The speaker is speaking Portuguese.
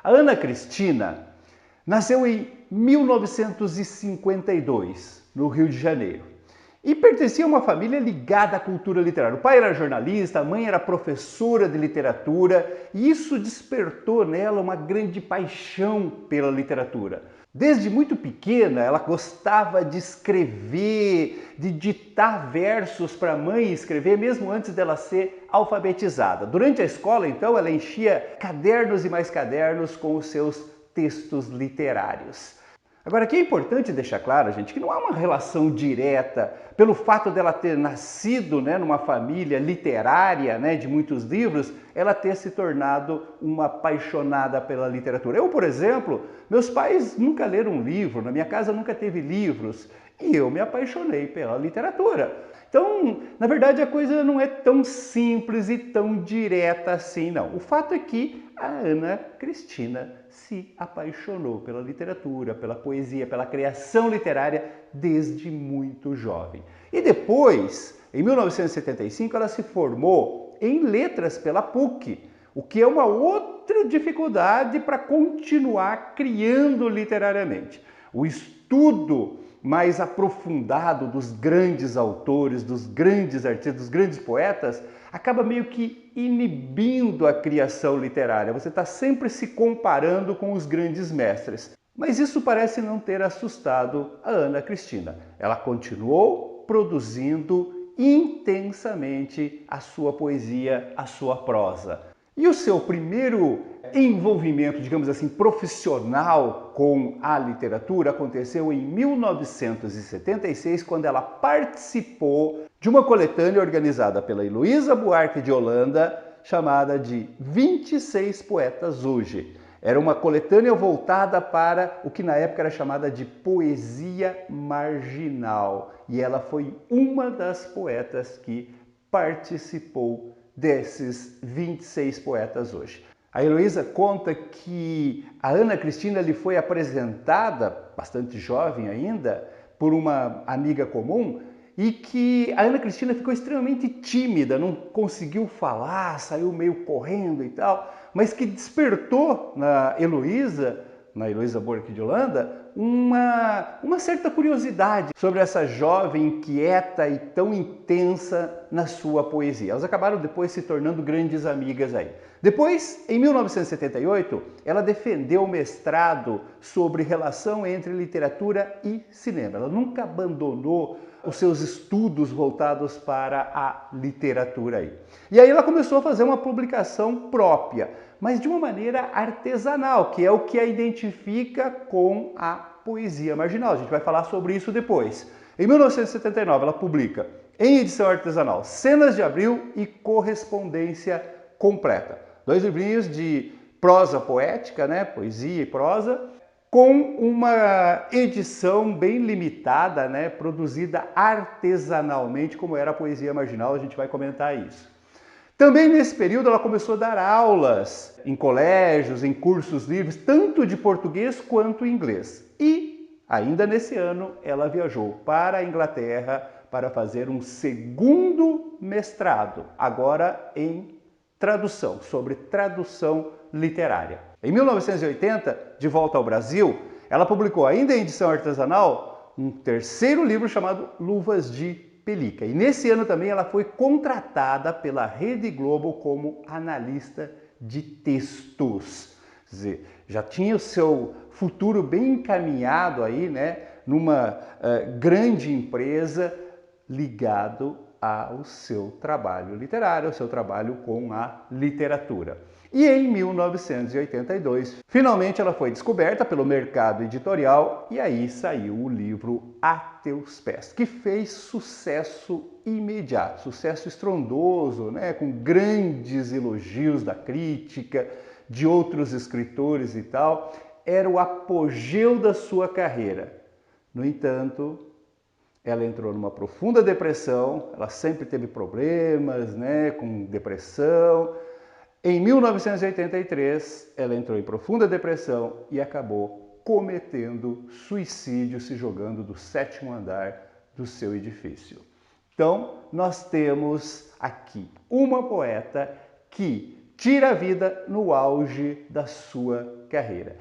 A Ana Cristina nasceu em 1952, no Rio de Janeiro, e pertencia a uma família ligada à cultura literária. O pai era jornalista, a mãe era professora de literatura, e isso despertou nela uma grande paixão pela literatura. Desde muito pequena, ela gostava de escrever, de ditar versos para a mãe escrever, mesmo antes dela ser alfabetizada. Durante a escola, então, ela enchia cadernos e mais cadernos com os seus textos literários. Agora, aqui é importante deixar claro, gente, que não há uma relação direta pelo fato dela ter nascido, numa família literária, de muitos livros, ela ter se tornado uma apaixonada pela literatura. Eu, por exemplo, meus pais nunca leram um livro, na minha casa nunca teve livros, e eu me apaixonei pela literatura. Então, na verdade, a coisa não é tão simples e tão direta assim, não. O fato é que a Ana Cristina se apaixonou pela literatura, pela poesia, pela criação literária desde muito jovem. E depois, em 1975, ela se formou em letras pela PUC, o que é uma outra dificuldade para continuar criando literariamente. O estudo mais aprofundado dos grandes autores, dos grandes artistas, dos grandes poetas, acaba meio que inibindo a criação literária. Você está sempre se comparando com os grandes mestres. Mas isso parece não ter assustado a Ana Cristina. Ela continuou produzindo intensamente a sua poesia, a sua prosa. E o seu primeiro envolvimento, digamos assim, profissional com a literatura aconteceu em 1976, quando ela participou de uma coletânea organizada pela Heloísa Buarque de Holanda, chamada de 26 Poetas Hoje. Era uma coletânea voltada para o que na época era chamada de poesia marginal. E ela foi uma das poetas que participou desses 26 poetas hoje. A Heloísa conta que a Ana Cristina lhe foi apresentada, bastante jovem ainda, por uma amiga comum, e que a Ana Cristina ficou extremamente tímida, não conseguiu falar, saiu meio correndo e tal, mas que despertou na Heloísa Buarque de Holanda, uma certa curiosidade sobre essa jovem inquieta e tão intensa na sua poesia. Elas acabaram depois se tornando grandes amigas aí. Depois, em 1978, ela defendeu o mestrado sobre relação entre literatura e cinema. Ela nunca abandonou os seus estudos voltados para a literatura aí. E aí ela começou a fazer uma publicação própria, mas de uma maneira artesanal, que é o que a identifica com a poesia marginal. A gente vai falar sobre isso depois. Em 1979, ela publica, em edição artesanal, Cenas de Abril e Correspondência Completa. 2 livrinhos de prosa poética, poesia e prosa, com uma edição bem limitada, produzida artesanalmente, como era a poesia marginal, a gente vai comentar isso. Também nesse período ela começou a dar aulas em colégios, em cursos livres, tanto de português quanto inglês. E, ainda nesse ano, ela viajou para a Inglaterra para fazer um segundo mestrado, agora em tradução, sobre tradução literária. Em 1980, de volta ao Brasil, ela publicou, ainda em edição artesanal, um terceiro livro chamado Luvas de Pelica. E nesse ano também ela foi contratada pela Rede Globo como analista de textos. Quer dizer, já tinha o seu futuro bem encaminhado aí, numa grande empresa ligado ao seu trabalho literário, ao seu trabalho com a literatura. E em 1982, finalmente ela foi descoberta pelo mercado editorial e aí saiu o livro A Teus Pés, que fez sucesso imediato, sucesso estrondoso, com grandes elogios da crítica, de outros escritores e tal. Era o apogeu da sua carreira. No entanto, ela entrou numa profunda depressão, ela sempre teve problemas, com depressão. Em 1983, ela entrou em profunda depressão e acabou cometendo suicídio, se jogando do 7º andar do seu edifício. Então, nós temos aqui uma poeta que tira a vida no auge da sua carreira.